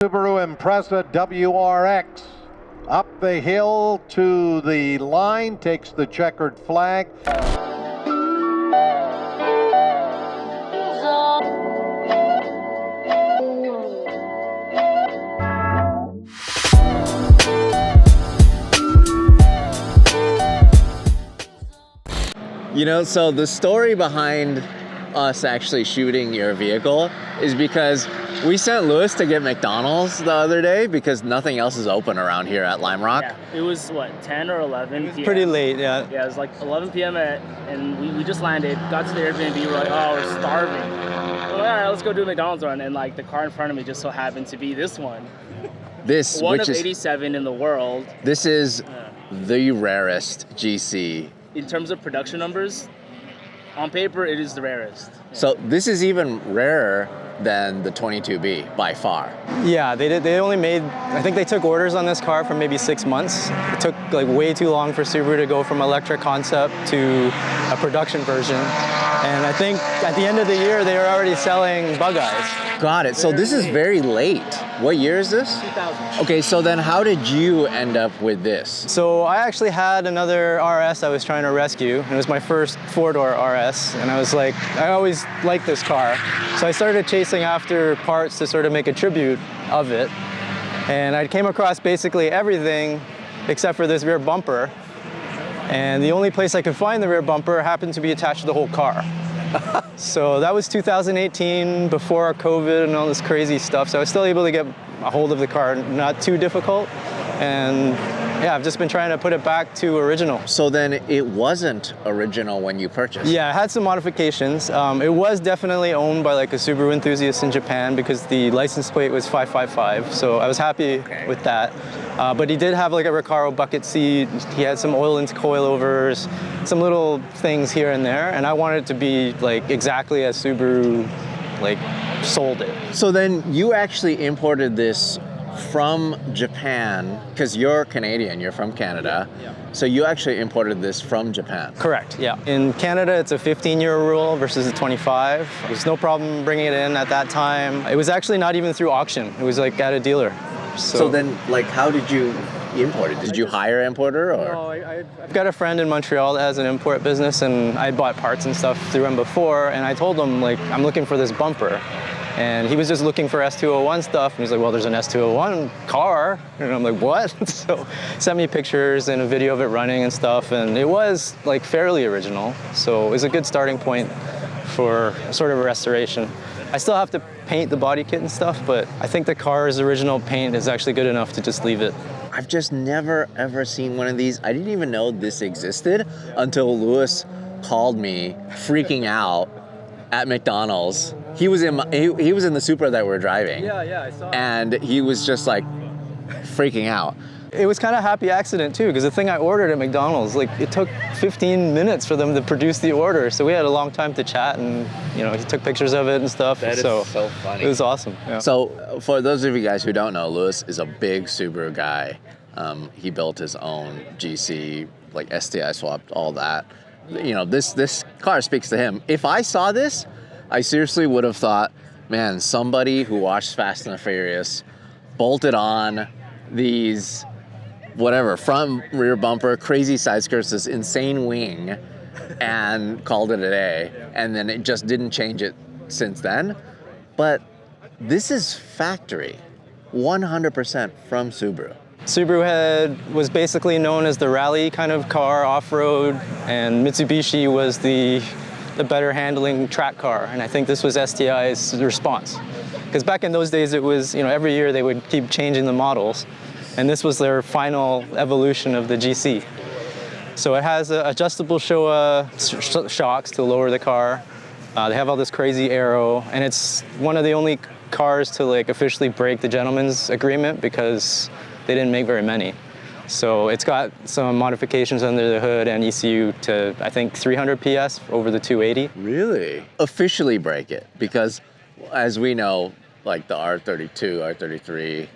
Subaru Impreza WRX up the hill to the line, takes the checkered flag. You know, so the story behind us actually shooting your vehicle is because we sent Lewis to get McDonald's the other day because nothing else is open around here at Lime Rock. Yeah, it was what, 10 or 11 p.m.? Pretty late, yeah. Yeah, it was like 11 p.m. and we just landed, got to the Airbnb, we're like, oh, we're starving. We're like, all right, let's go do a McDonald's run. And like the car in front of me just so happened to be this one. This, One which of is 87 in the world. This is the rarest GC. In terms of production numbers, on paper, it is the rarest. So this is even rarer than the 22B by far. Yeah, they only made, I think they took orders on this car for maybe 6 months. It took like way too long for Subaru to go from electric concept to a production version. And I think at the end of the year, they were already selling bug eyes. Got it. So this is very late. What year is this? 2000. Okay, so then how did you end up with this? So I actually had another RS I was trying to rescue. It was my first four-door RS. And I was like, I always liked this car. So I started chasing after parts to sort of make a tribute of it. And I came across basically everything except for this rear bumper. And the only place I could find the rear bumper happened to be attached to the whole car. So that was 2018, before COVID and all this crazy stuff. So I was still able to get a hold of the car, not too difficult. And yeah, I've just been trying to put it back to original. So then it wasn't original when you purchased? Yeah, it had some modifications. It was definitely owned by like a Subaru enthusiast in Japan because the license plate was 555. So I was happy with that. But he did have like a Recaro bucket seat. He had some oil and coilovers, some little things here and there. And I wanted it to be like exactly as Subaru like sold it. So then you actually imported this from Japan, because you're Canadian, you're from Canada. Yeah. So you actually imported this from Japan. Correct, yeah. In Canada, it's a 15-year rule versus a 25. There's no problem bringing it in at that time. It was actually not even through auction. It was like at a dealer. So then, like, how did you import it? Did you hire an importer, or? No, I've got a friend in Montreal that has an import business, and I bought parts and stuff through him before, and I told him, like, I'm looking for this bumper. And he was just looking for S201 stuff, and he's like, well, there's an S201 car. And I'm like, what? So sent me pictures and a video of it running and stuff, and it was like fairly original. So it was a good starting point for sort of a restoration. I still have to paint the body kit and stuff, but I think the car's original paint is actually good enough to just leave it. I've just never ever seen one of these. I didn't even know this existed until Lewis called me freaking out at McDonald's. He was in the Supra that we're driving. Yeah, I saw it. And he was just like freaking out. It was kind of a happy accident too, because the thing I ordered at McDonald's, like it took 15 minutes for them to produce the order. So we had a long time to chat, and you know, he took pictures of it and stuff. That is so funny. It was awesome. Yeah. So for those of you guys who don't know, Lewis is a big Subaru guy. He built his own GC, like STI swapped, all that. You know, this car speaks to him. If I saw this, I seriously would have thought, man, somebody who watched Fast and the Furious bolted on these, whatever, front rear bumper, crazy side skirts, this insane wing, and called it a day. And then it just didn't change it since then. But this is factory, 100% from Subaru. Subaru was basically known as the rally kind of car, off-road, and Mitsubishi was the better handling track car. And I think this was STI's response. Because back in those days, it was, you know, every year they would keep changing the models. And this was their final evolution of the GC. So it has adjustable Showa shocks to lower the car. They have all this crazy aero, and it's one of the only cars to like officially break the gentleman's agreement because they didn't make very many. So it's got some modifications under the hood and ECU to, I think, 300 PS over the 280. Really? Officially break it, because as we know, like the R32, R33,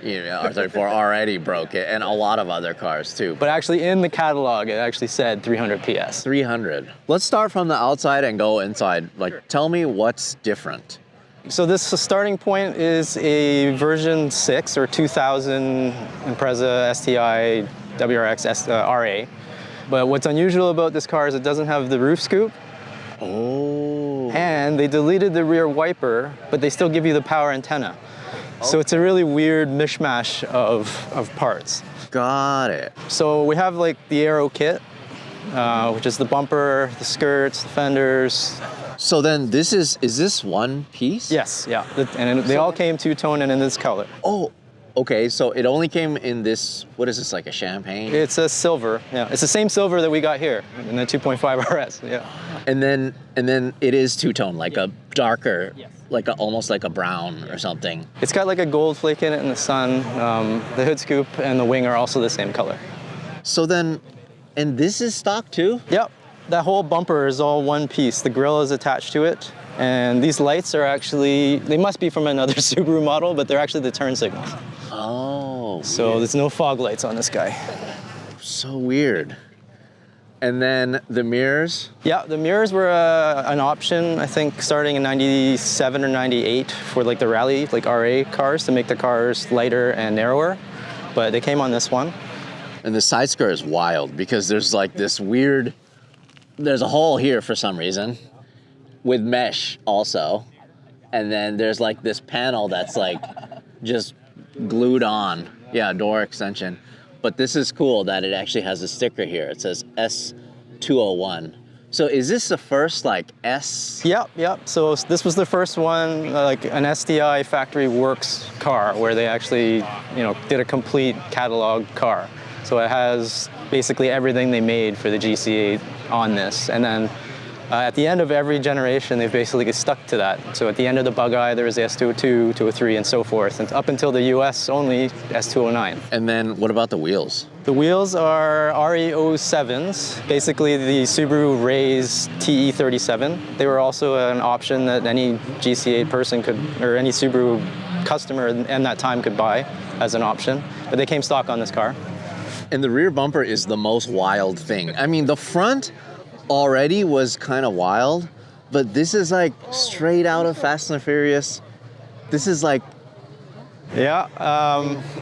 you know, R34 already broke it, and a lot of other cars too. But actually in the catalog, it actually said 300 PS. 300. Let's start from the outside and go inside. Like, tell me what's different. So this starting point is a version 6 or 2000 Impreza STI WRX RA. But what's unusual about this car is it doesn't have the roof scoop. Oh. And they deleted the rear wiper, but they still give you the power antenna. So it's a really weird mishmash of parts. Got it. So we have like the aero kit, which is the bumper, the skirts, the fenders. So then is this one piece? Yes, yeah. And they all came two-tone and in this color. Oh, okay. So it only came in this, what is this, like a champagne? It's a silver, yeah. It's the same silver that we got here in the 2.5 RS, yeah. And then it is two-tone, like a darker, like almost like a brown or something. It's got like a gold flake in it in the sun. The hood scoop and the wing are also the same color. So then, and this is stock too? Yep. That whole bumper is all one piece. The grille is attached to it. And these lights are actually, they must be from another Subaru model, but they're actually the turn signals. Oh. So there's no fog lights on this guy. So weird. And then the mirrors? Yeah, the mirrors were an option, I think, starting in 97 or 98 for like the rally, like RA cars to make the cars lighter and narrower. But they came on this one. And the side skirt is wild because there's like this weird, there's a hole here for some reason with mesh also. And then there's like this panel that's like just glued on. Yeah, door extension. But this is cool that it actually has a sticker here. It says S201. So is this the first like S? Yep. So this was the first one, like an STI factory works car where they actually, did a complete catalog car. So it has basically everything they made for the GC8 on this. And then at the end of every generation, they've basically stuck to that. So at the end of the bug eye, there was the S202, 203, and so forth. And up until the US only, S209. And then what about the wheels? The wheels are RE07s, basically the Subaru Rays TE37. They were also an option that any GC8 person could, or any Subaru customer in that time could buy as an option. But they came stock on this car. And the rear bumper is the most wild thing. I mean, the front already was kind of wild, but this is like straight out of Fast and Furious. This is like... Yeah,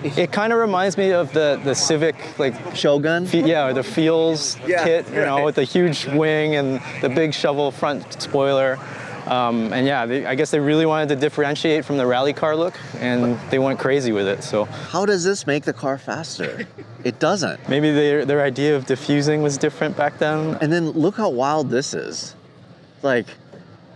it kind of reminds me of the Civic, like... Shogun? Or the Feels kit, right. with the huge wing and the big shovel front spoiler. And yeah, I guess they really wanted to differentiate from the rally car look, and they went crazy with it, so... How does this make the car faster? It doesn't. Maybe their idea of diffusing was different back then. And then look how wild this is. Like...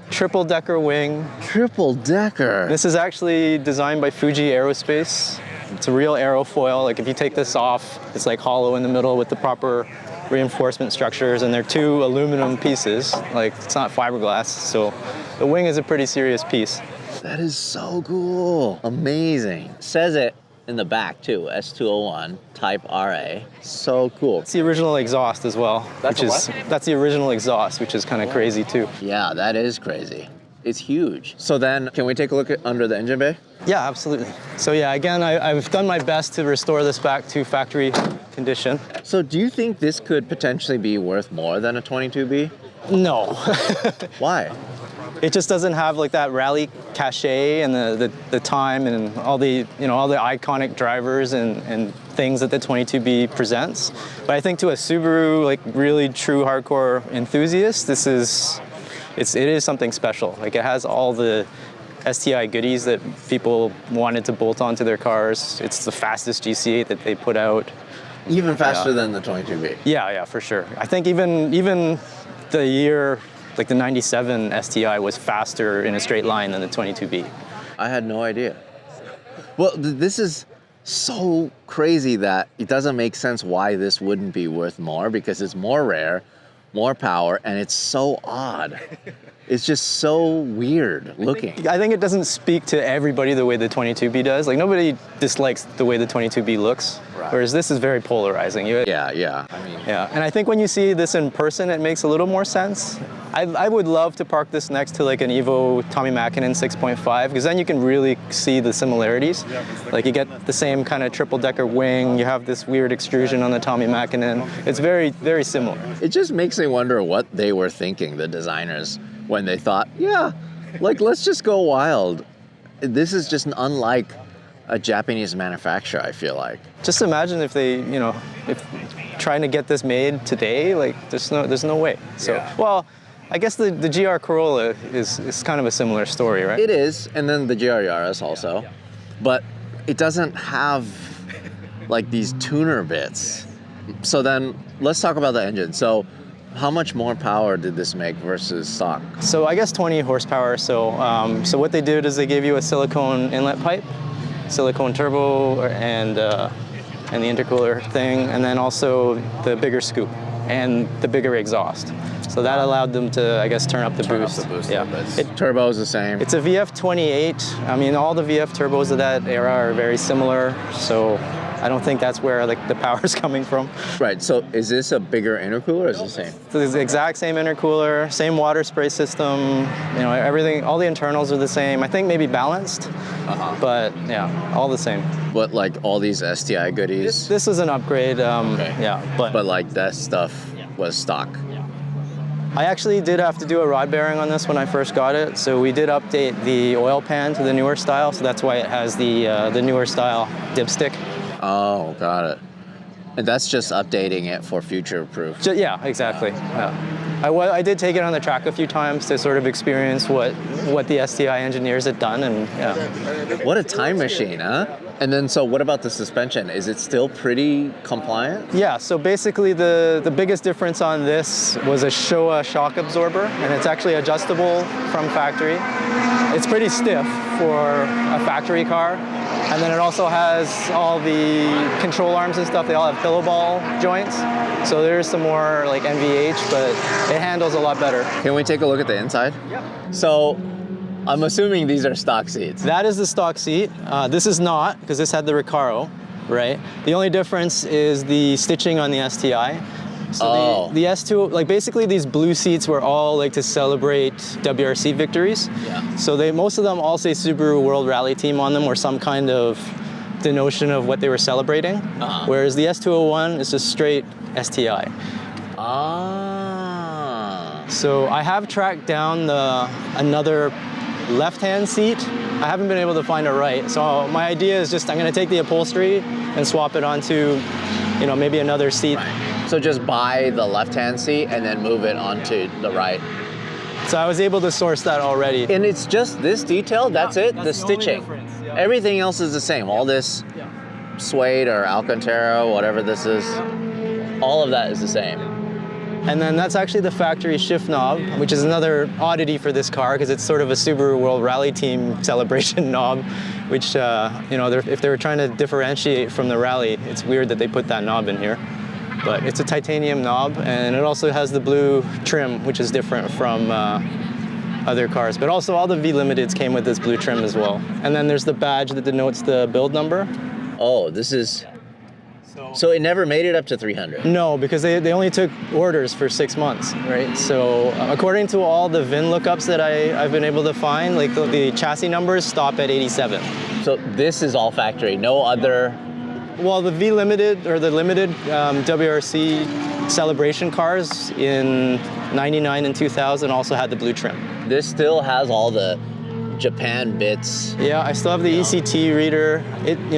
Triple decker wing. Triple decker. This is actually designed by Fuji Aerospace. It's a real aerofoil. Like if you take this off, it's like hollow in the middle with the proper reinforcement structures, and they're two aluminum pieces. Like it's not fiberglass, so the wing is a pretty serious piece. That is so cool. Amazing. Says it in the back too, S201 Type RA. So cool. It's the original exhaust as well. That's the original exhaust, which is kind of crazy too. Yeah, that is crazy. It's huge. So then, can we take a look at under the engine bay? Yeah, absolutely. So yeah, again, I've done my best to restore this back to factory condition. So do you think this could potentially be worth more than a 22B? No. Why? It just doesn't have like that rally cachet and the time and all the iconic drivers and things that the 22B presents. But I think to a Subaru, like really true hardcore enthusiast, it is something special. Like it has all the STI goodies that people wanted to bolt onto their cars. It's the fastest GC8 that they put out. Even faster than the 22B? Yeah, for sure. I think even the year, like the 97 STI was faster in a straight line than the 22B. I had no idea. Well, this is so crazy that it doesn't make sense why this wouldn't be worth more, because it's more rare, more power, and it's so odd. It's just so weird looking. I think it doesn't speak to everybody the way the 22B does. Like nobody dislikes the way the 22B looks, right. Whereas this is very polarizing. Yeah. And I think when you see this in person, it makes a little more sense. I would love to park this next to like an Evo Tommy Mäkinen 6.5, because then you can really see the similarities. Like you get the same kind of triple decker wing, you have this weird extrusion on the Tommy Mäkinen. It's very, very similar. It just makes me wonder what they were thinking, the designers, when they thought, yeah, Like, let's just go wild. This is just unlike a Japanese manufacturer, I feel like. Just imagine if they, if trying to get this made today, like there's no way. So, well, I guess the GR Corolla is kind of a similar story, right? It is, and then the GR Yaris also. But it doesn't have like these tuner bits. So then let's talk about the engine. So how much more power did this make versus stock? So I guess 20 horsepower. So what they did is they gave you a silicone inlet pipe, silicone turbo, and the intercooler thing, and then also the bigger scoop and the bigger exhaust. So that allowed them to, I guess, turn up the boost. Yeah. Turbo is the same. It's a VF28. I mean, all the VF turbos of that era are very similar. So I don't think that's where like the power's coming from. Right. So is this a bigger intercooler or is it the same? It's the exact same intercooler, same water spray system. Everything, all the internals are the same. I think maybe balanced, but yeah, all the same. But like all these STI goodies? This is an upgrade. Okay. Yeah, but like that stuff was stock. I actually did have to do a rod bearing on this when I first got it. So we did update the oil pan to the newer style. So that's why it has the newer style dipstick. Oh, got it. And that's just updating it for future proof. Yeah, exactly. I did take it on the track a few times to sort of experience what the STI engineers had done, and yeah. What a time machine, huh? And then, so what about the suspension? Is it still pretty compliant? Yeah, so basically the biggest difference on this was a Showa shock absorber, and it's actually adjustable from factory. It's pretty stiff for a factory car. And then it also has all the control arms and stuff. They all have pillow ball joints. So there's some more like NVH, but it handles a lot better. Can we take a look at the inside? Yeah. So I'm assuming these are stock seats. That is the stock seat. This is not, because this had the Recaro, right? The only difference is the stitching on the STI. So the S2, like basically these blue seats were all like to celebrate WRC victories. Yeah. So most of them all say Subaru World Rally Team on them, or some kind of denotion of what they were celebrating. Whereas the S201 is just straight STI. So I have tracked down another left-hand seat. I haven't been able to find a right. So my idea is just I'm going to take the upholstery and swap it onto, maybe another seat. Right. So just buy the left-hand seat and then move it onto the right. So I was able to source that already. And it's just this detail, that's it? That's the the only stitching. difference, yeah. Everything else is the same. All this suede or Alcantara, whatever this is, all of that is the same. And then that's actually the factory shift knob, which is another oddity for this car because it's sort of a Subaru World Rally Team celebration knob, which, if they were trying to differentiate from the Rally, it's weird that they put that knob in here. But it's a titanium knob, and it also has the blue trim, which is different from other cars. But also all the V Limiteds came with this blue trim as well. And then there's the badge that denotes the build number. Oh, this is... So it never made it up to 300? No, because they only took orders for 6 months, right? So according to all the VIN lookups that I've been able to find, like the chassis numbers stop at 87. So this is all factory, no other... Well, the V Limited or the limited WRC celebration cars in 99 and 2000 also had the blue trim. This still has all the Japan bits. Yeah, I still have the ECT reader.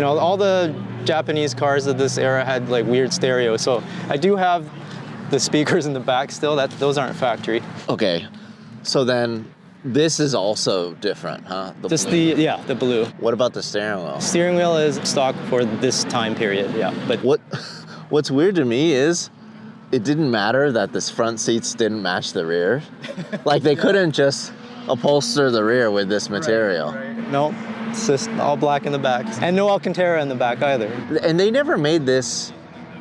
All the Japanese cars of this era had like weird stereo. So I do have the speakers in the back still. Those aren't factory. Okay, so then this is also different, huh? The blue. What about the steering wheel? Steering wheel is stock for this time period, yeah. But what's weird to me is it didn't matter that this front seats didn't match the rear. Like they couldn't just upholster the rear with this material. Right. No, it's just all black in the back. And no Alcantara in the back either. And they never made this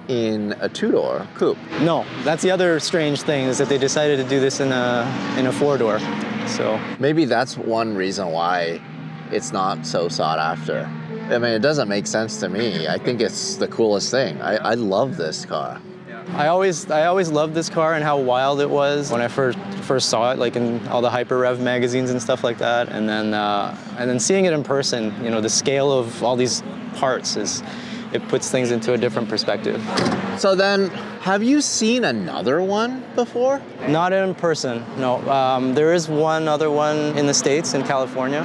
in a two-door coupe. No, that's the other strange thing is that they decided to do this in a four-door. So maybe that's one reason why it's not so sought after. I mean, it doesn't make sense to me. I think it's the coolest thing. I love this car. I always loved this car and how wild it was when I first saw it, like in all the Hyper Rev magazines and stuff like that. And then seeing it in person, the scale of all these parts is it puts things into a different perspective. So then, have you seen another one before? Not in person, no. There is one other one in the States, in California,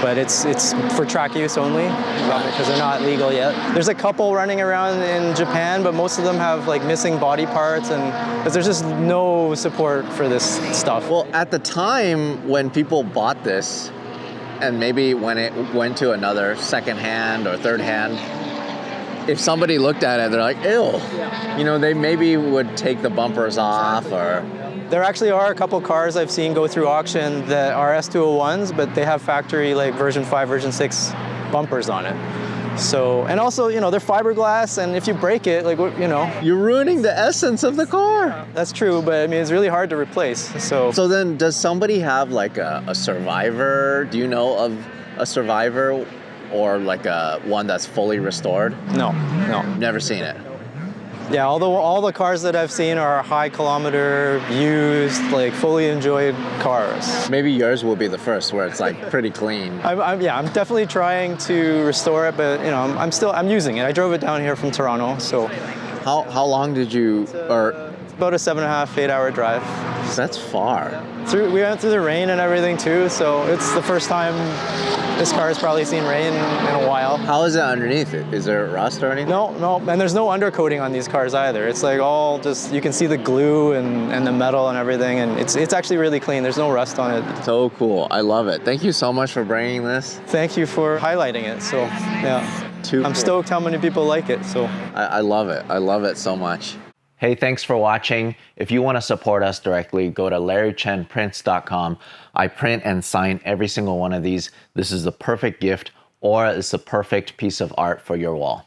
but it's for track use only because they're not legal yet. There's a couple running around in Japan, but most of them have like missing body parts, and because there's just no support for this stuff. Well, at the time when people bought this, and maybe when it went to another second hand or third hand, if somebody looked at it, they're like, ew. You know, they maybe would take the bumpers off or... There actually are a couple cars I've seen go through auction that are S201s, but they have factory like version 5, version 6 bumpers on it. So, and also, you know, they're fiberglass, and if you break it, like, you know... You're ruining the essence of the car. That's true, but I mean, it's really hard to replace, so... So then, does somebody have like a survivor? Do you know of a survivor or like a one that's fully restored? No. Never seen it. Yeah, although all the cars that I've seen are high kilometer, used, like fully enjoyed cars. Maybe yours will be the first where it's like pretty clean. I'm definitely trying to restore it, but you know, I'm using it. I drove it down here from Toronto, so. How long did you, or? About a 7.5, 8 hour drive. That's far. We went through the rain and everything too, so it's the first time this car has probably seen rain in a while. How is it underneath it? Is there rust or anything? No, and there's no undercoating on these cars either. It's like all just, you can see the glue and the metal and everything, and it's actually really clean. There's no rust on it. So cool, I love it. Thank you so much for bringing this. Thank you for highlighting it, so yeah. I'm stoked how many people like it, so. I love it. I love it so much. Hey, thanks for watching. If you want to support us directly, go to larrychenprints.com. I print and sign every single one of these. This is the perfect gift, or it's the perfect piece of art for your wall.